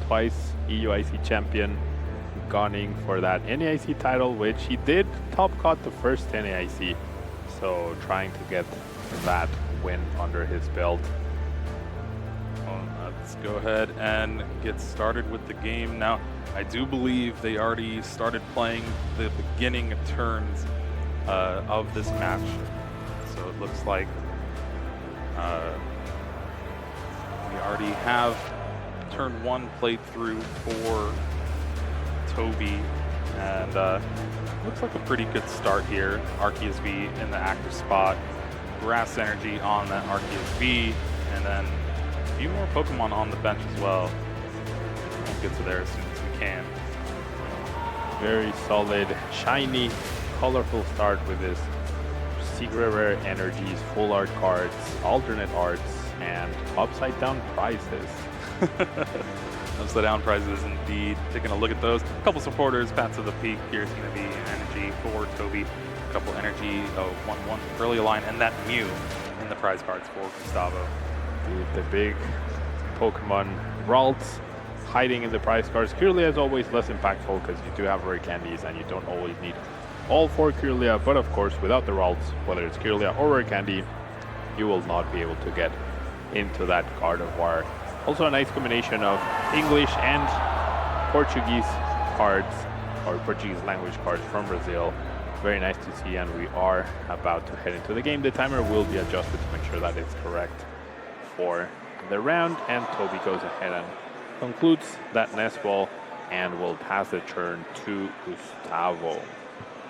twice EUIC champion, gunning for that NAIC title, which he did top cut the first NAIC. So trying to get that win under his belt. Well, let's go ahead and get started with the game. Now, I do believe they already started playing the beginning turns of this match. So it looks like we already have turn 1 played through for Toby, and looks like a pretty good start here. Arceus V in the active spot, Grass Energy on that Arceus V, and then a few more Pokemon on the bench as well. We'll get to there as soon as we can. Very solid, shiny, colorful start with this secret rare energies, full art cards, alternate arts, and upside down prizes. Upside down prizes indeed. Taking a look at those. A couple supporters, Paths of the Peak, Giratina V, Energy for Toby. A couple Energy, 1-1 early line, and that Mew in the prize cards for Gustavo. The big Pokemon Ralts hiding in the prize cards. Kirlia is always less impactful because you do have rare candies and you don't always need all 4 Kirlia, but of course without the Ralts, whether it's Kirlia or rare candy, you will not be able to get into that card of war. Also a nice combination of English and Portuguese cards, or Portuguese language cards from Brazil. Very nice to see, and we are about to head into the game. The timer will be adjusted to make sure that it's correct for the round, and Toby goes ahead and concludes that nest ball and will pass the turn to Gustavo.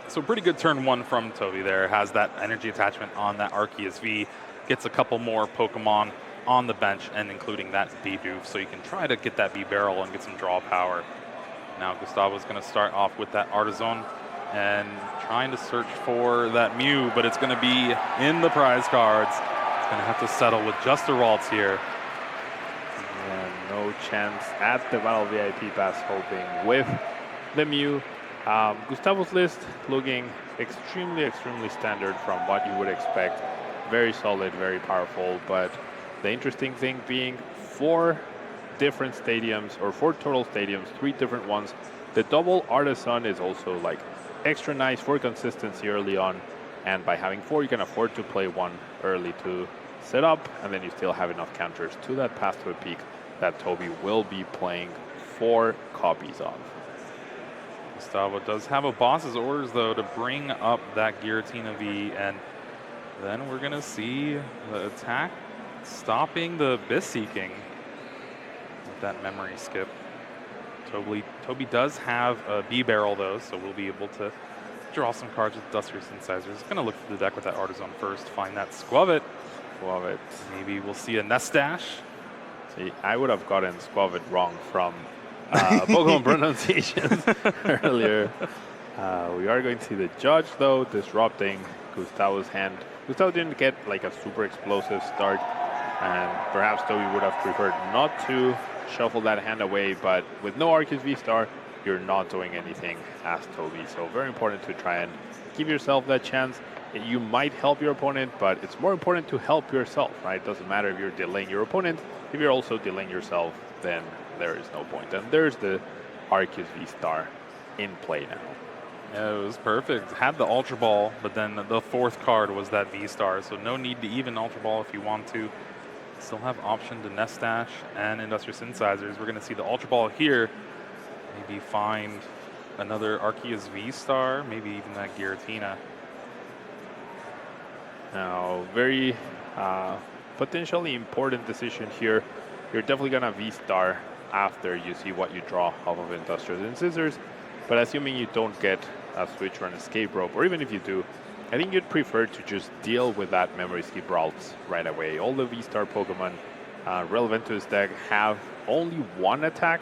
So pretty good turn 1 from Toby there. Has that energy attachment on that Arceus V. Gets a couple more Pokemon on the bench, and including that Bidoof, so you can try to get that B-Barrel and get some draw power. Now Gustavo's going to start off with that Artisan and trying to search for that Mew, but it's going to be in the prize cards. It's going to have to settle with just the Ralts here. Yeah, no chance at the Battle VIP Pass, hoping with the Mew. Gustavo's list looking extremely standard from what you would expect. Very solid, very powerful, but the interesting thing being 4 different stadiums, or 4 total stadiums, 3 different ones. The double Artisan is also like extra nice for consistency early on, and by having 4 you can afford to play 1 early to set up, and then you still have enough counters to that Path to a Peak that Toby will be playing 4 copies of. Gustavo does have a boss's orders though to bring up that Giratina V, and then we're gonna see the attack stopping the Abyss Seeking with that memory skip. Toby does have a B-Barrel though, so we'll be able to draw some cards with Duster's Incisors. Gonna look through the deck with that Artisan first, find that Squavit. Maybe we'll see a Nestash. See, I would have gotten Squavit wrong from Pokemon pronunciations earlier. We are going to see the judge though, disrupting Gustavo's hand. Gustavo didn't get like a super explosive start, and perhaps Toby would have preferred not to shuffle that hand away, but with no Arceus V-Star, you're not doing anything as Toby. So very important to try and give yourself that chance. You might help your opponent, but it's more important to help yourself, right? It doesn't matter if you're delaying your opponent. If you're also delaying yourself, then there is no point. And there's the Arceus V-Star in play now. Yeah, it was perfect. Had the Ultra Ball, but then the 4th card was that V-Star, so no need to even Ultra Ball if you want to. Still have option to Nestash and Industrious Incisors. We're going to see the Ultra Ball here. Maybe find another Arceus V-Star, maybe even that Giratina. Now, very potentially important decision here. You're definitely going to V-Star after you see what you draw off of Industrious Incisors. But assuming you don't get a switch or an escape rope, or even if you do, I think you'd prefer to just deal with that memory skip Ralts right away. All the V-Star Pokemon relevant to this deck have only 1 attack,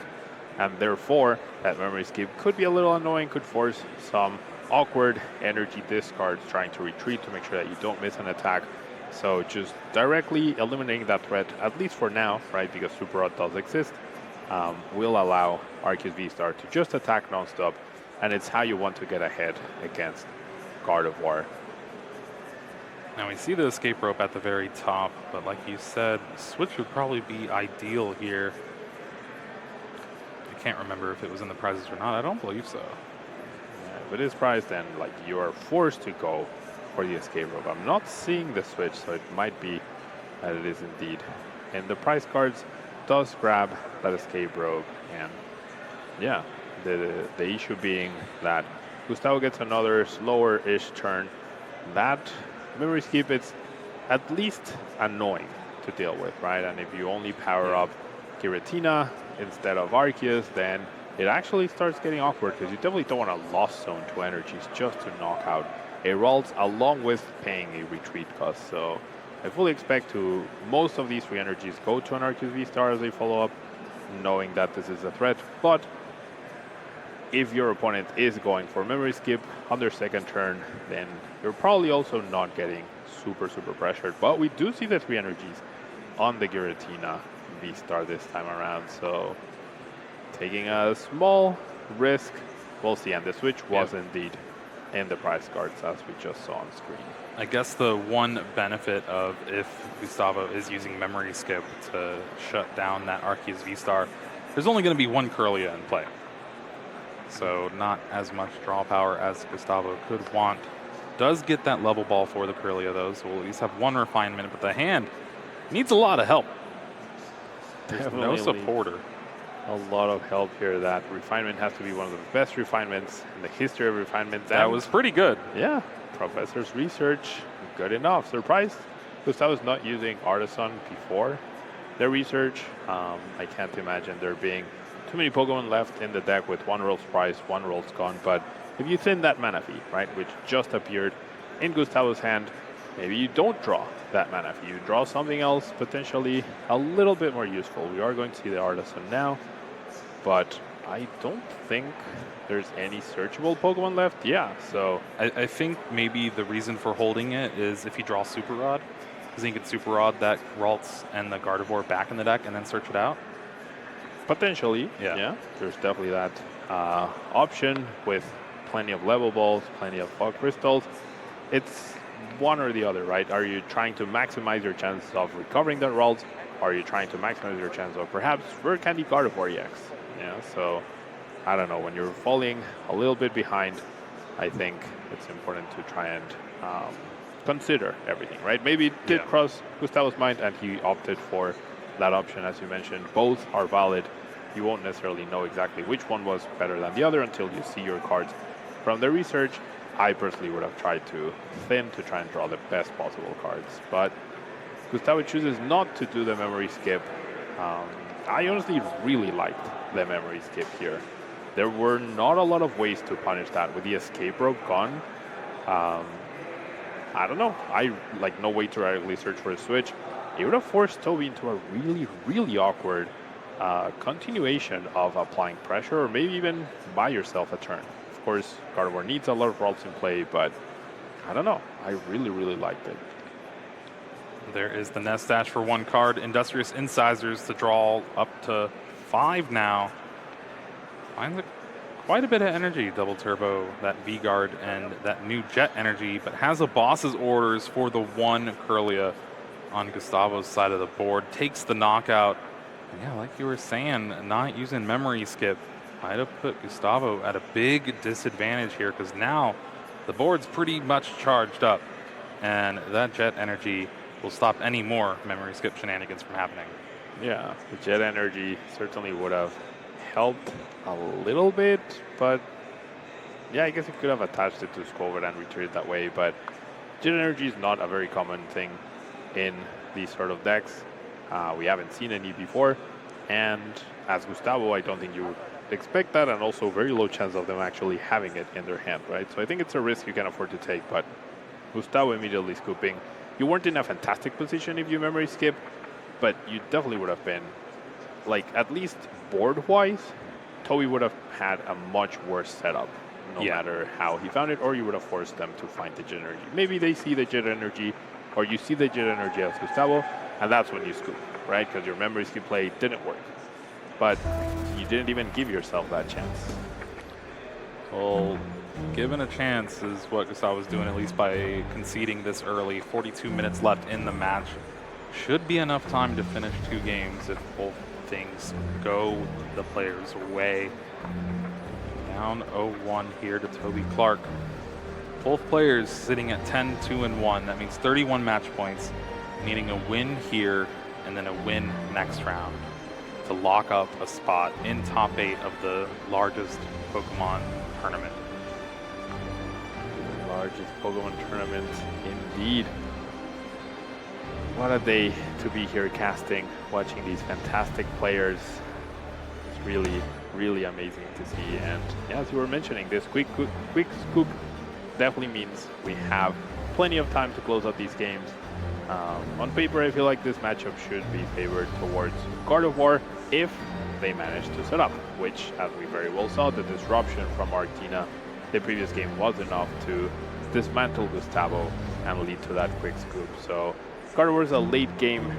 and therefore that memory skip could be a little annoying, could force some awkward energy discards trying to retreat to make sure that you don't miss an attack. So just directly eliminating that threat, at least for now, right, because Super Rod does exist, will allow Arceus V-Star to just attack nonstop, and it's how you want to get ahead against God of War. Now we see the escape rope at the very top, but like you said, switch would probably be ideal here. can't remember if it was in the prizes or not. I don't believe so. If it is priced, then like you are forced to go for the escape rope. I'm not seeing the switch, so it might be that it is indeed. And the prize cards does grab that escape rope, and yeah, the issue being that Gustavo gets another slower-ish turn. That memory skip, it's at least annoying to deal with, right? And if you only power up Giratina instead of Arceus, then it actually starts getting awkward because you definitely don't want to lost zone 2 energies just to knock out a Ralts along with paying a retreat cost. So I fully expect to most of these 3 energies go to an Arceus V-Star as a follow-up, knowing that this is a threat. But if your opponent is going for memory skip on their second turn, then you're probably also not getting super pressured. But we do see the 3 energies on the Giratina V-Star this time around, so taking a small risk, we'll see. And the switch was indeed in the prize cards, as we just saw on screen. I guess the one benefit of if Gustavo is using memory skip to shut down that Arceus V-Star, there's only going to be 1 Kirlia in play. So not as much draw power as Gustavo could want. Does get that level ball for the Kirlia though, so we'll at least have 1 refinement, but the hand needs a lot of help. There's no supporter. A lot of help here. That refinement has to be one of the best refinements in the history of refinements. That was pretty good. Yeah, Professor's research, good enough. Surprised Gustavo's not using Artisan before their research. I can't imagine there being too many Pokemon left in the deck with 1 Ralts prize, 1 Ralts gone. But if you thin that Manaphy, right, which just appeared in Gustavo's hand, maybe you don't draw that Manaphy. You draw something else potentially a little bit more useful. We are going to see the Artisan now, but I don't think there's any searchable Pokemon left. Yeah, so I think maybe the reason for holding it is if you draw Super Rod, because you can Super Rod that Ralts and the Gardevoir back in the deck and then search it out. Potentially, yeah. There's definitely that option with plenty of level balls, plenty of fog crystals. It's one or the other, right? Are you trying to maximize your chances of recovering that Ralts? Are you trying to maximize your chance of perhaps Rare Candy Gardevoir EX? Yeah, so I don't know. When you're falling a little bit behind, I think it's important to try and consider everything, right? Maybe it did cross Gustavo's mind and he opted for that option. As you mentioned, both are valid. You won't necessarily know exactly which one was better than the other until you see your cards from the research. I personally would have tried to thin to try and draw the best possible cards, but Gustavo chooses not to do the memory skip. I honestly really liked the memory skip here. There were not a lot of ways to punish that with the escape rope gone. I don't know. I like no way to directly search for a switch. It would have forced Toby into a really awkward continuation of applying pressure, or maybe even buy yourself a turn. Of course, Gardevoir needs a lot of Ralts in play, but I don't know. I really liked it. There is the Nest Dash for 1 card. Industrious Incisors to draw up to 5 now. Finds quite a bit of energy, Double Turbo, that V-Guard, and that new Jet energy, but has a boss's orders for the 1 Kirlia on Gustavo's side of the board. Takes the knockout. And yeah, like you were saying, not using memory skip might have put Gustavo at a big disadvantage here, because now the board's pretty much charged up, and that Jet energy will stop any more memory skip shenanigans from happening. Yeah, the Jet energy certainly would have helped a little bit, but yeah, I guess you could have attached it to Scovet and retreated that way, but Jet energy is not a very common thing in these sort of decks. We haven't seen any before, and as Gustavo, I don't think you would expect that, and also very low chance of them actually having it in their hand, right? So I think it's a risk you can afford to take, but Gustavo immediately scooping. You weren't in a fantastic position if you memory skip, but you definitely would have been, like, at least board-wise, Toby would have had a much worse setup, no matter how he found it, or you would have forced them to find the Jet energy. Maybe they see the Jet energy, or you see the Jet energy as Gustavo, and that's when you scoop, right? Because your memory skip play didn't work. But you didn't even give yourself that chance. Well, given a chance is what Gustavo was doing, at least by conceding this early. 42 minutes left in the match. Should be enough time to finish 2 games if both things go the player's way. Down 0-1 here to Toby Clark. Both players sitting at 10-2-1. That means 31 match points, needing a win here and then a win next round to lock up a spot in top 8 of the largest Pokemon tournament. The largest Pokemon tournament indeed. What a day to be here casting, watching these fantastic players. It's really, really amazing to see. And yeah, as you were mentioning, this quick scoop definitely means we have plenty of time to close out these games. On paper, I feel like this matchup should be favored towards Gardevoir if they manage to set up, which, as we very well saw, the disruption from Arctina the previous game was enough to dismantle Gustavo and lead to that quick scoop. So Gardevoir is a late game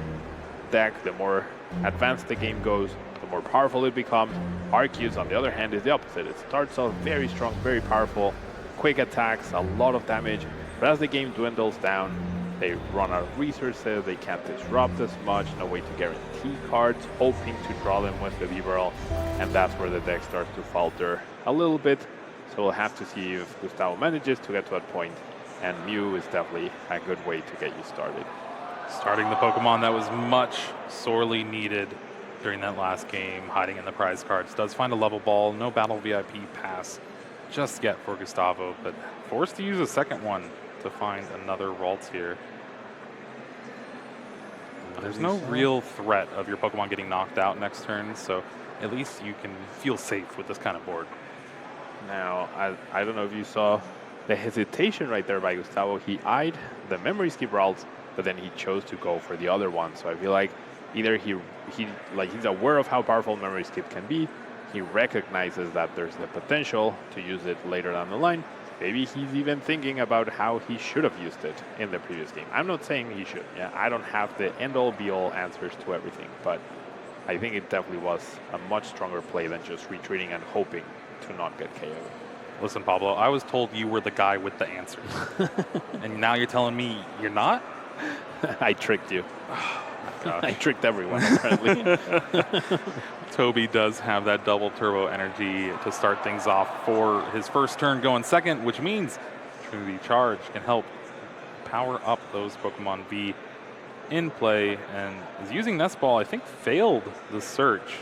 deck. The more advanced the game goes, the more powerful it becomes. Arceus, on the other hand, is the opposite. It starts off very strong, very powerful, quick attacks, a lot of damage, but as the game dwindles down, they run out of resources, they can't disrupt as much, no way to guarantee cards, hoping to draw them with the Vivarol, and that's where the deck starts to falter a little bit. So we'll have to see if Gustavo manages to get to that point, and Mew is definitely a good way to get you started. Starting the Pokemon that was much sorely needed during that last game, hiding in the prize cards. Does find a level ball, no battle VIP pass just yet for Gustavo, but forced to use a second one to find another Ralts here. There's no real threat of your Pokemon getting knocked out next turn, so at least you can feel safe with this kind of board. Now, I don't know if you saw the hesitation right there by Gustavo. He eyed the memory skip Ralts, but then he chose to go for the other one. So I feel like either he's aware of how powerful memory skip can be, he recognizes that there's the potential to use it later down the line. Maybe he's even thinking about how he should have used it in the previous game. I'm not saying he should. Yeah, I don't have the end-all be-all answers to everything, but I think it definitely was a much stronger play than just retreating and hoping to not get KO'd. Listen, Pablo, I was told you were the guy with the answers. And now you're telling me you're not? I tricked you. I tricked everyone, apparently. Toby does have that double turbo energy to start things off for his first turn going second, which means Trinity Charge can help power up those Pokemon V in play, and is using Nest Ball. I think failed the search.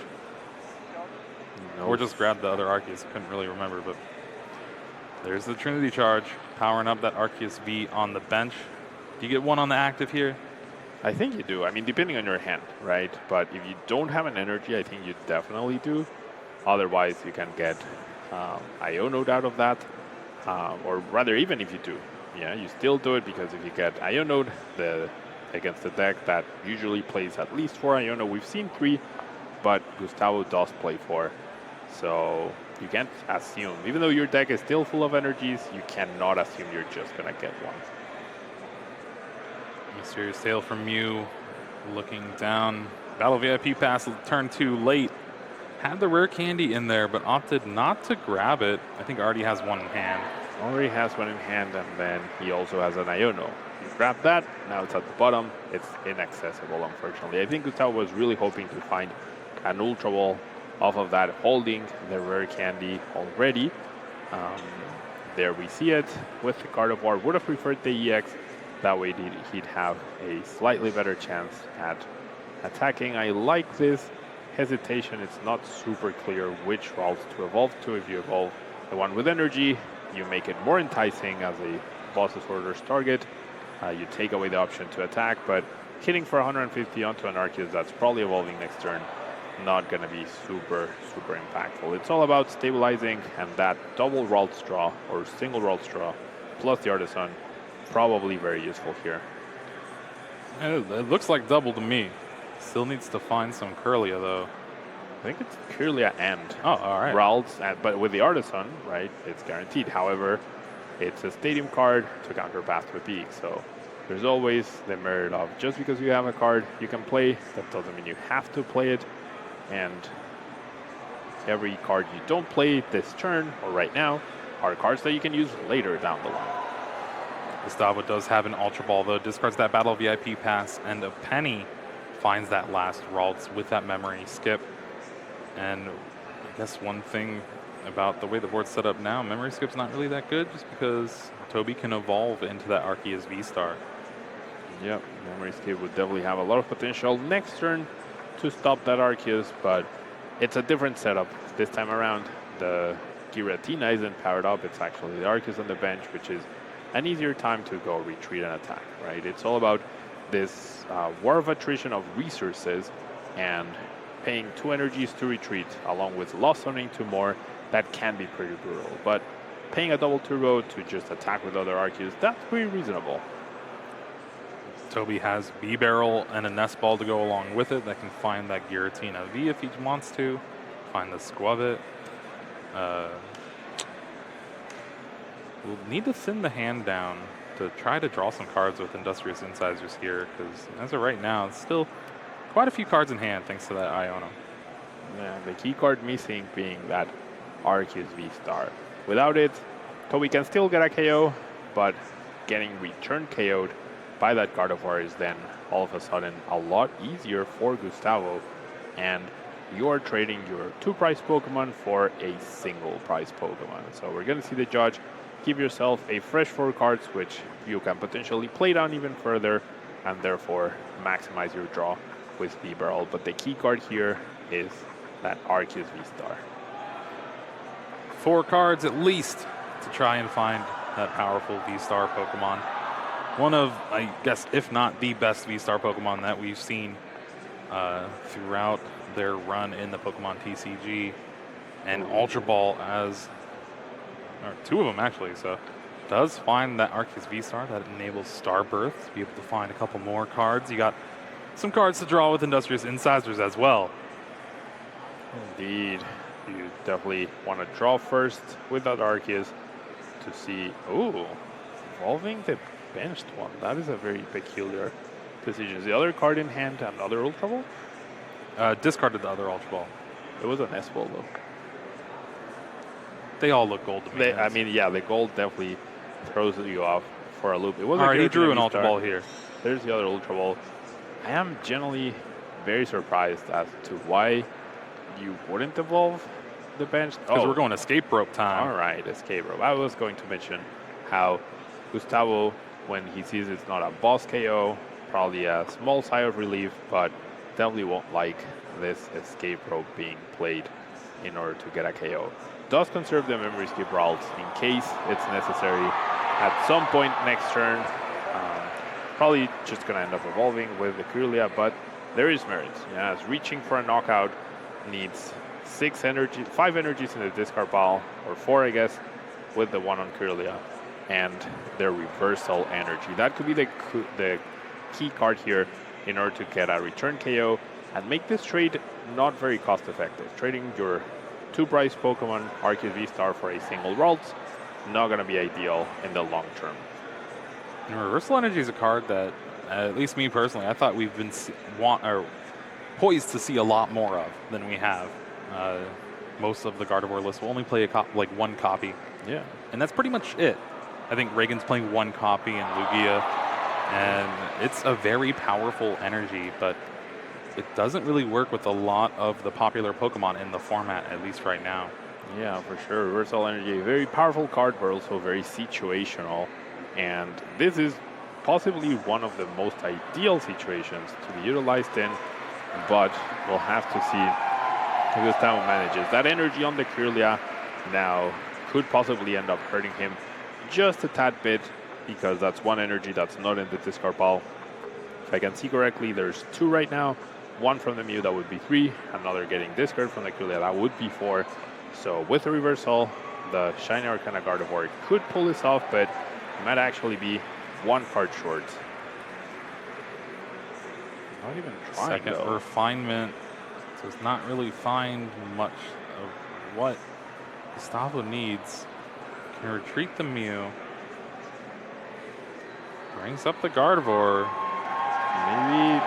Or just grabbed the other Arceus. Couldn't really remember, but there's the Trinity Charge powering up that Arceus V on the bench. Do you get one on the active here? I think you do. I mean, depending on your hand, right? But if you don't have an energy, I think you definitely do. Otherwise, you can get Ionode out of that. Or rather, even if you do, yeah, you still do it, because if you get Ionode against the deck that usually plays at least 4 Ionode, we've seen 3, but Gustavo does play 4. So you can't assume, even though your deck is still full of energies, you cannot assume you're just going to get one. Mysterious Tail from Mew, looking down. Battle VIP pass turn 2 late. Had the rare candy in there, but opted not to grab it. I think already has one in hand. Already has one in hand, and then he also has an Iono. You grab that, now it's at the bottom. It's inaccessible, unfortunately. I think Gustavo was really hoping to find an Ultra Ball off of that, holding the rare candy already. There we see it with the Gardevoir. Would have preferred the EX. That way he'd have a slightly better chance at attacking. I like this hesitation. It's not super clear which routes to evolve to. If you evolve the one with energy, you make it more enticing as a boss's orders target. You take away the option to attack, but hitting for 150 onto an Arceus that's probably evolving next turn, not going to be super impactful. It's all about stabilizing, and that double Ralts draw or single Ralts draw plus the Artisan, probably very useful here. It looks like double to me. Still needs to find some Curlia, though. I think it's Curlia and all right. Ralts, but with the Artisan, right, it's guaranteed. However, it's a stadium card to counter Path to a Peak, so there's always the merit of just because you have a card you can play, that doesn't mean you have to play it. And every card you don't play this turn or right now are cards that you can use later down the line. Gustavo does have an Ultra Ball, though. Discards that Battle VIP pass and a penny finds that last Ralts with that memory skip. And I guess one thing about the way the board's set up now, memory skip's not really that good just because Toby can evolve into that Arceus V-Star. Yep, memory skip would definitely have a lot of potential next turn to stop that Arceus, but it's a different setup this time around. The Giratina isn't powered up, it's actually the Arceus on the bench, which is an easier time to go retreat and attack, right? It's all about this war of attrition of resources and paying 2 energies to retreat along with lost zoning 2 more. That can be pretty brutal, but paying a double turbo to just attack with other Arceus, that's pretty reasonable. Toby has B-Barrel and a Nest Ball to go along with it that can find that Giratina V if he wants to, find the Squavit. We'll need to thin the hand down to try to draw some cards with Industrious Incisors here, because as of right now, it's still quite a few cards in hand thanks to that Iono. Yeah, the key card missing being that Arceus V-Star. Without it, Toby can still get a KO, but getting return KO'd by that Gardevoir is then all of a sudden a lot easier for Gustavo, and you're trading your 2 prize Pokemon for a single prize Pokemon. So we're going to see the judge give yourself a fresh 4 cards, which you can potentially play down even further and therefore maximize your draw with B-Barrel. But the key card here is that Arceus V-Star. 4 cards at least to try and find that powerful V-Star Pokemon. One of, I guess, if not the best V-Star Pokemon that we've seen throughout their run in the Pokemon TCG. And Ultra Ball as, or 2 of them actually, so does find that Arceus V-Star that enables Starbirth to be able to find a couple more cards. You got some cards to draw with Industrious Incisors as well. Indeed. You definitely want to draw first with that Arceus to see, ooh, evolving the benched one. That is a very peculiar decision. Is the other card in hand another Ultra Ball? Discarded the other Ultra Ball. It was a Nest Ball though. They all look gold to me. I mean, yeah, the gold definitely throws you off for a loop. It was all right, he drew an Ultra Ball here. There's the other Ultra Ball. I am generally very surprised as to why you wouldn't evolve the bench. Because we're going escape rope time. All right, escape rope. I was going to mention how Gustavo, when he sees it's not a boss KO, probably a small sigh of relief, but definitely won't like this escape rope being played in order to get a KO. Does conserve the memory skip routes in case it's necessary at some point next turn. Probably just going to end up evolving with the Kirlia, but there is merit. Yeah, it's reaching for a knockout, needs 5 energies in the discard pile, or 4 I guess, with the 1 on Kirlia, and their reversal energy. That could be the key card here in order to get a return KO and make this trade not very cost effective. Trading your 2 prize Pokemon, Arceus V-Star, for a single Ralts, not going to be ideal in the long term. And Reversal Energy is a card that, at least me personally, I thought we've been poised to see a lot more of than we have. Most of the Gardevoir list will only play like 1 copy. Yeah. And that's pretty much it. I think Reagan's playing 1 copy and Lugia, and it's a very powerful energy, but it doesn't really work with a lot of the popular Pokemon in the format, at least right now. Yeah, for sure. Reversal Energy, very powerful card, but also very situational. And this is possibly one of the most ideal situations to be utilized in, but we'll have to see how Gustavo manages. That energy on the Kirlia now could possibly end up hurting him just a tad bit, because that's 1 energy that's not in the discard pile. If I can see correctly, there's 2 right now. 1 from the Mew, that would be 3. Another getting discard from the Kirlia, that would be 4. So with the reversal, the Shiny Arcana Gardevoir could pull this off, but it might actually be 1 card short. Not even trying. Second though. Refinement does not really find much of what Gustavo needs. Can retreat the Mew. Brings up the Gardevoir.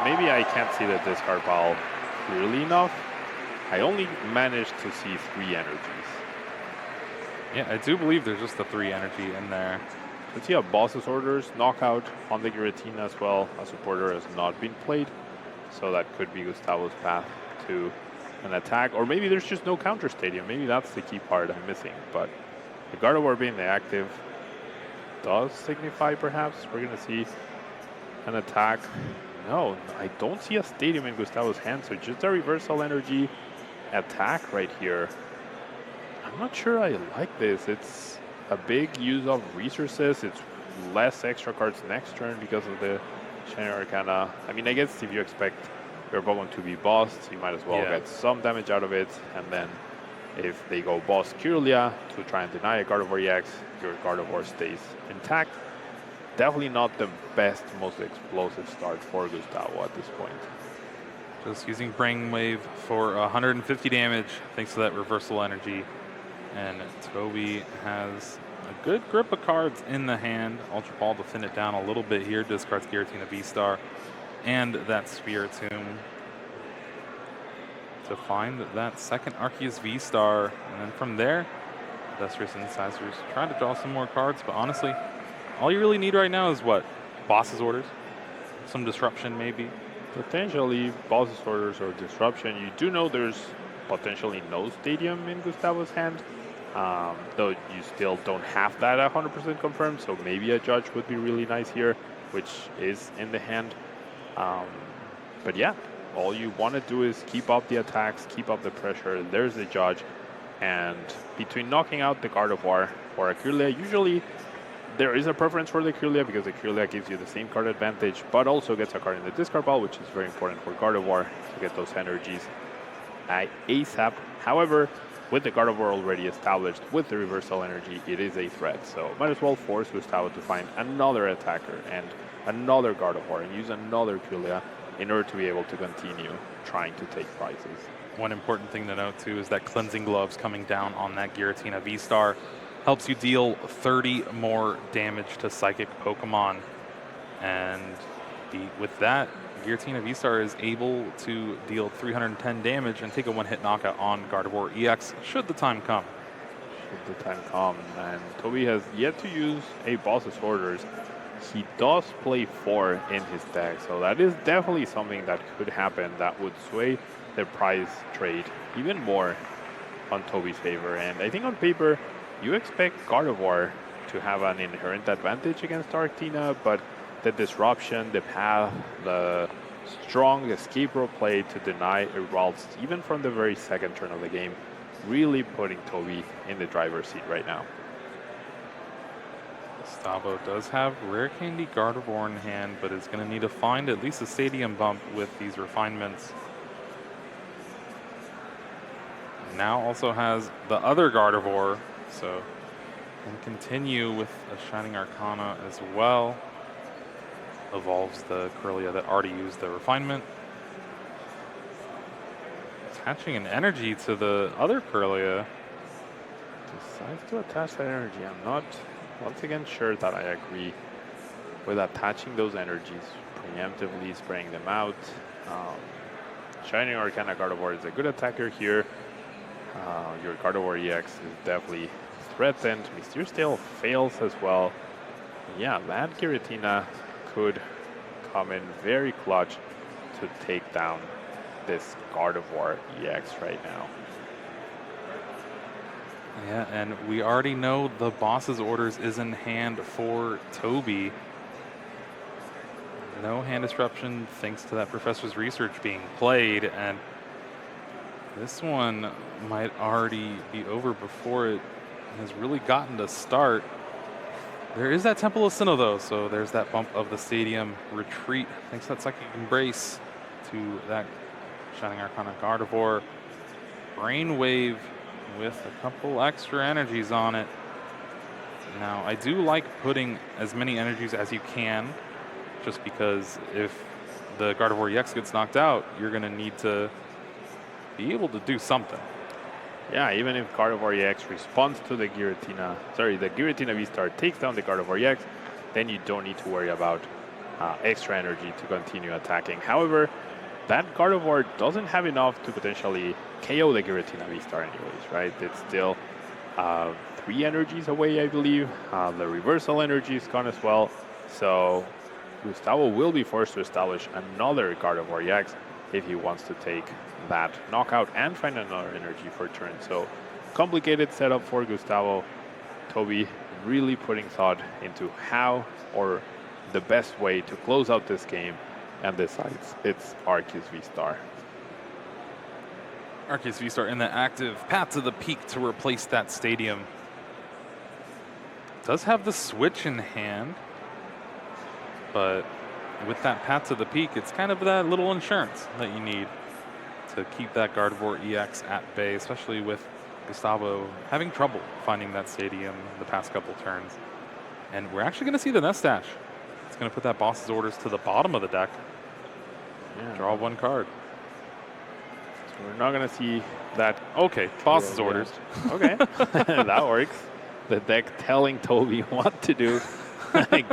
Maybe I can't see the discard pile clearly enough. I only managed to see 3 energies. Yeah, I do believe there's just the 3 energy in there. Let's see how Boss's Orders, Knockout on the Giratina as well. A supporter has not been played. So that could be Gustavo's path to an attack. Or maybe there's just no counter stadium. Maybe that's the key part I'm missing. But the Gardevoir being the active does signify perhaps we're going to see an attack. No, I don't see a stadium in Gustavo's hand. So just a reversal energy attack right here. I'm not sure I like this. It's a big use of resources. It's less extra cards next turn because of the Shiny Arcana. I mean, I guess if you expect your Pokemon to be bossed, you might as well get some damage out of it. And then if they go boss Kirlia to try and deny a Gardevoir EX, your Gardevoir stays intact. Definitely not the best, most explosive start for Gustavo at this point. Just using Brainwave for 150 damage thanks to that reversal energy. And Toby has a good grip of cards in the hand. Ultra Ball to thin it down a little bit here. Discards Giratina V-Star and that Spiritomb to find that second Arceus V-Star. And then from there, Industrious Incisors trying to draw some more cards. But honestly, all you really need right now is what? Boss's Orders? Some Disruption maybe? Potentially Boss's Orders or Disruption. You do know there's potentially no Stadium in Gustavo's hand. Though you still don't have that 100% confirmed, so maybe a Judge would be really nice here, which is in the hand. But yeah, all you want to do is keep up the attacks, keep up the pressure. There's the Judge, and between knocking out the Gardevoir or a Kirlia, usually there is a preference for the Kirlia because the Kirlia gives you the same card advantage, but also gets a card in the discard pile, which is very important for Gardevoir to get those energies ASAP. However, with the Gardevoir already established with the reversal energy, it is a threat. So might as well force Gustavo to find another attacker and another Gardevoir and use another Kirlia in order to be able to continue trying to take prizes. One important thing to note too is that Cleansing Gloves coming down on that Giratina V-Star helps you deal 30 more damage to Psychic Pokemon. And with that, Giratina V-Star is able to deal 310 damage and take a one-hit knockout on Gardevoir EX should the time come. Should the time come. And Toby has yet to use a Boss's Orders. He does play 4 in his deck, so that is definitely something that could happen that would sway the prize trade even more on Toby's favor. And I think on paper, you expect Gardevoir to have an inherent advantage against Arctina, but the disruption, the path, the strong escape rope play to deny Eralts, even from the very second turn of the game, really putting Toby in the driver's seat right now. Gustavo does have Rare Candy Gardevoir in hand, but is going to need to find at least a Stadium bump with these refinements. Now also has the other Gardevoir, so can continue with a Shining Arcana as well. Evolves the Kirlia that already used the refinement. Attaching an energy to the other Kirlia. Decides to attach that energy. I'm not, once again, sure that I agree with attaching those energies, preemptively spraying them out. Shining Arcana Gardevoir is a good attacker here. Your Gardevoir EX is definitely threatened. Mysterious Tail fails as well. Yeah, that Giratina could come in very clutch to take down this Gardevoir EX right now. Yeah, and we already know the Boss's Orders is in hand for Toby. No hand disruption thanks to that Professor's Research being played, and this one might already be over before it has really gotten to start. There is that Temple of Sinnoh though, so there's that bump of the Stadium retreat thanks to that Psychic Embrace to that Shining Arcana Gardevoir. Brainwave with a couple extra energies on it. Now, I do like putting as many energies as you can, just because if the Gardevoir EX gets knocked out, you're going to need to be able to do something. Yeah, even if Gardevoir EX responds to the Giratina, the Giratina V-Star takes down the Gardevoir EX, then you don't need to worry about extra energy to continue attacking. However, that Gardevoir doesn't have enough to potentially KO the Giratina V-Star anyways, right? It's still 3 energies away, I believe. The reversal energy is gone as well. So Gustavo will be forced to establish another Gardevoir EX if he wants to take that knockout and find another energy for turn. So complicated setup for Gustavo. Toby really putting thought into how or the best way to close out this game and decides it's Arceus V-Star. Arceus V-Star in the active Path to the Peak to replace that stadium. Does have the switch in hand, but with that Path to the Peak, it's kind of that little insurance that you need to keep that Gardevoir EX at bay, especially with Gustavo having trouble finding that stadium the past couple turns. And we're actually going to see the Nestash. It's going to put that boss's orders to the bottom of the deck. Yeah. Draw one card. So we're not going to see that. Okay, boss's orders. Okay, that works. The deck telling Toby what to do,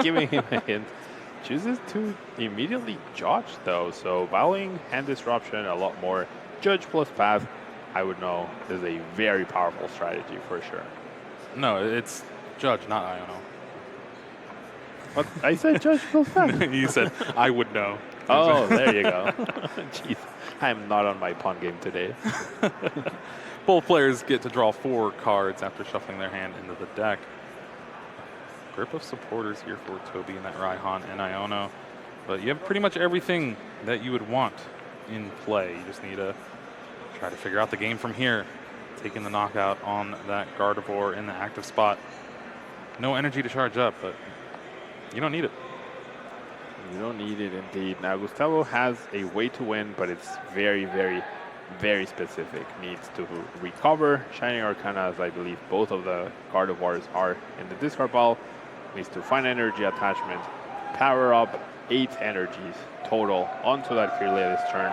giving him a hint. Chooses to immediately judge though, so valuing hand disruption a lot more. Judge plus path, I would know, is a very powerful strategy for sure. No, it's judge, not Iono. What? I said judge plus path. You said I would know. Oh, there you go. Jeez, I'm not on my pawn game today. Both players get to draw 4 cards after shuffling their hand into the deck. Grip of supporters here for Toby and that Raihan and Iono. But you have pretty much everything that you would want in play. You just need to try to figure out the game from here. Taking the knockout on that Gardevoir in the active spot. No energy to charge up, but you don't need it. You don't need it indeed. Now Gustavo has a way to win, but it's very, very, very specific. Needs to recover Shining Arcana, as I believe both of the Gardevoirs are in the discard pile. Needs to find energy attachment, power up 8 energies total onto that Kirlia this turn.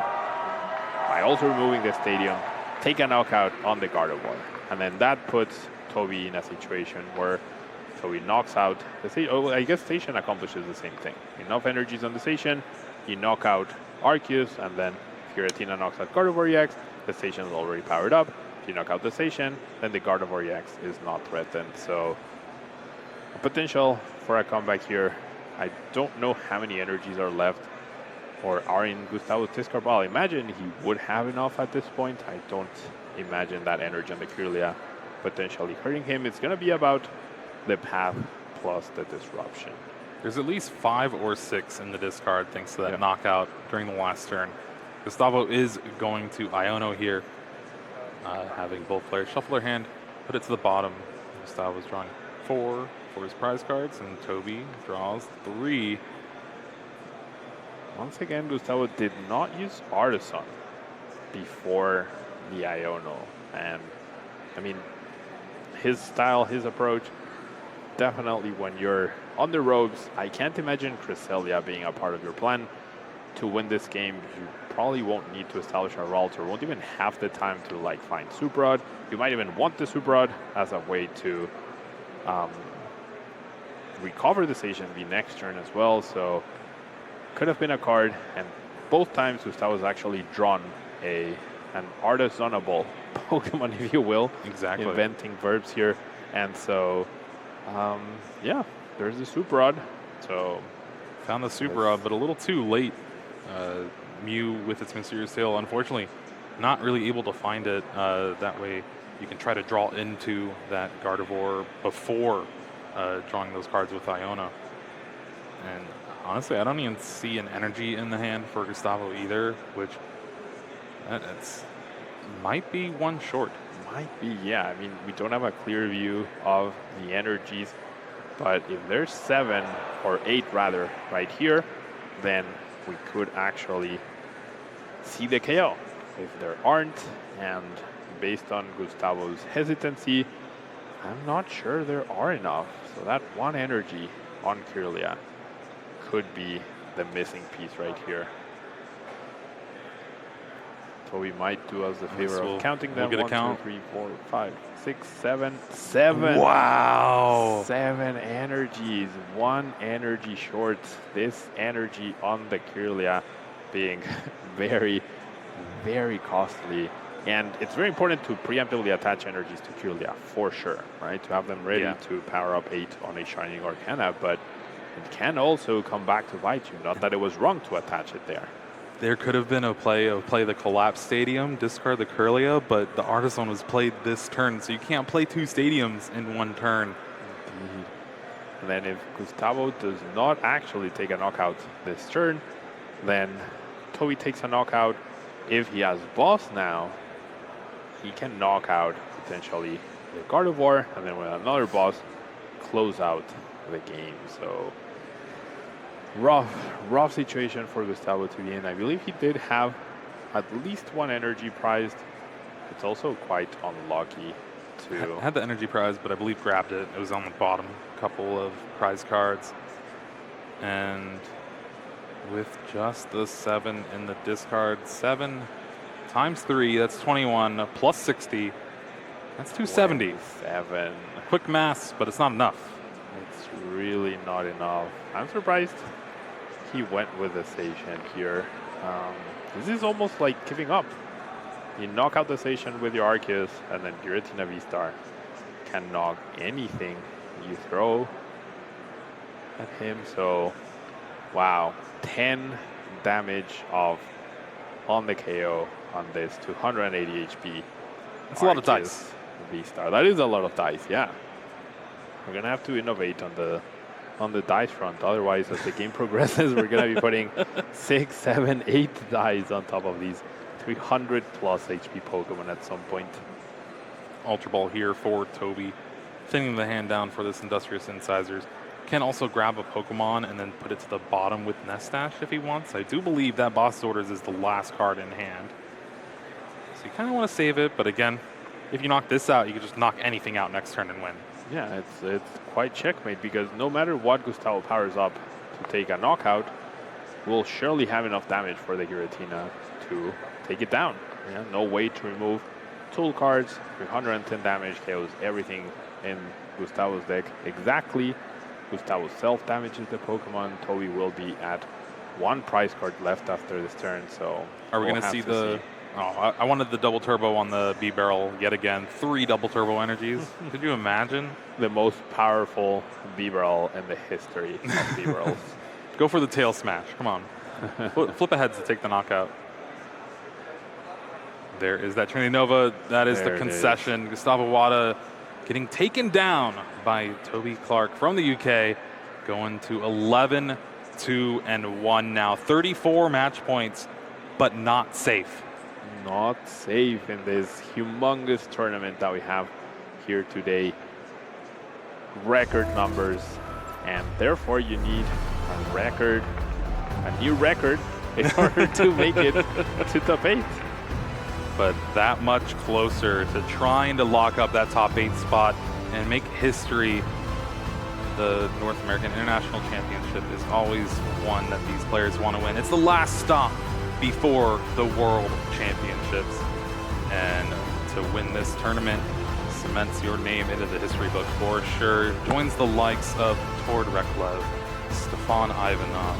By also removing the stadium, take a knockout on the Gardevoir. And then that puts Toby in a situation where Toby knocks out the station. Oh, I guess station accomplishes the same thing. Enough energies on the station, you knock out Arceus, and then if Giratina knocks out Gardevoir EX, the station is already powered up. If you knock out the station, then the Gardevoir EX is not threatened. So potential for a comeback here. I don't know how many energies are left or are in Gustavo's discard pile. I imagine he would have enough at this point. I don't imagine that energy on the Kirlia potentially hurting him. It's going to be about the path plus the disruption. There's at least 5 or 6 in the discard thanks to that knockout during the last turn. Gustavo is going to Iono here, having both players shuffle their hand, put it to the bottom. Gustavo's drawing 4 for his prize cards, and Toby draws 3. Once again, Gustavo did not use Artisan before the Iono. And, I mean, his style, his approach, definitely when you're on the ropes, I can't imagine Cresselia being a part of your plan. To win this game, you probably won't need to establish a route or won't even have the time to like find Superrod. You might even want the Superrod as a way to recover the station the next turn as well. So could have been a card, and both times Gustavo's actually drawn an artisanable Pokemon, if you will. Exactly. Inventing verbs here. And so, yeah, there's the Superrod. So found the Superrod, but a little too late. Mew with its Mysterious Tail, unfortunately, not really able to find it. That way you can try to draw into that Gardevoir before drawing those cards with Iono. And honestly, I don't even see an energy in the hand for Gustavo either, which it's might be one short. Might be, yeah. I mean, we don't have a clear view of the energies, but if there's 7 or 8 rather right here, then we could actually see the KO. If there aren't, and based on Gustavo's hesitancy, I'm not sure there are enough. So that 1 energy on Kirlia could be the missing piece right here. So we might do us the favor of counting them. We'll get a 1, count. 2, 3, 4, 5, 6, 7. 7. Wow. 7 energies. 1 energy short. This energy on the Kirlia being very, very costly. And it's very important to preemptively attach energies to Kirlia, for sure, right? To have them ready to power up 8 on a Shining Arcana. But It can also come back to bite you. Not that it was wrong to attach it there. There could have been a play the collapsed stadium, discard the Curlia, but the Artisan was played this turn, so you can't play 2 stadiums in 1 turn. Indeed. And then if Gustavo does not actually take a knockout this turn, then Toby takes a knockout. If he has boss now, he can knock out potentially the Gardevoir, and then with another boss, close out the game. So rough situation for Gustavo to be in. I believe he did have at least 1 energy prized. It's also quite unlucky to... Had the energy prize, but I believe grabbed it. It was on the bottom couple of prize cards. And with just the 7 in the discard, 7 times 3, that's 21, plus 60. That's 270. 7. Quick maths, but it's not enough. It's really not enough. I'm surprised he went with the station here. This is almost like giving up. You knock out the station with your Arceus, and then Giratina V-Star can knock anything you throw at him. So, wow, 10 damage on the KO on this 280 HP. That's a lot of dice. V-Star. That is a lot of dice, yeah. We're gonna have to innovate on the dice front. Otherwise, as the game progresses, we're gonna be putting 6, 7, 8 dice on top of these 300 plus HP Pokemon at some point. Ultra Ball here for Toby. Thinning the hand down for this Industrious Incisors. Can also grab a Pokemon and then put it to the bottom with Nestash if he wants. I do believe that Boss Orders is the last card in hand. So you kind of want to save it, but again, if you knock this out, you can just knock anything out next turn and win. Yeah, it's quite checkmate, because no matter what Gustavo powers up to take a knockout, we'll surely have enough damage for the Giratina to take it down. Yeah, no way to remove tool cards. 310 damage KOs everything in Gustavo's deck. Exactly. Gustavo self-damages the Pokemon. Toby will be at 1 prize card left after this turn, so... Are we going to see the... Oh, I wanted the double turbo on the B-Barrel yet again. 3 double turbo energies. Could you imagine? The most powerful B-Barrel in the history of B-Barrels. Go for the tail smash. Come on. Flip ahead to take the knockout. There is that Trinity Nova. That is the concession. Gustavo Wada getting taken down by Toby Clark from the UK, going to 11-2-1 now. 34 match points, but not safe. Not safe in this humongous tournament that we have here today. Record numbers, and therefore you need a new record in order to make it to top 8. But that much closer to trying to lock up that top 8 spot and make history. The North American International Championship is always one that these players want to win. It's the last stop before the World Championships. And to win this tournament cements your name into the history books for sure. Joins the likes of Tord Reklev, Stefan Ivanov,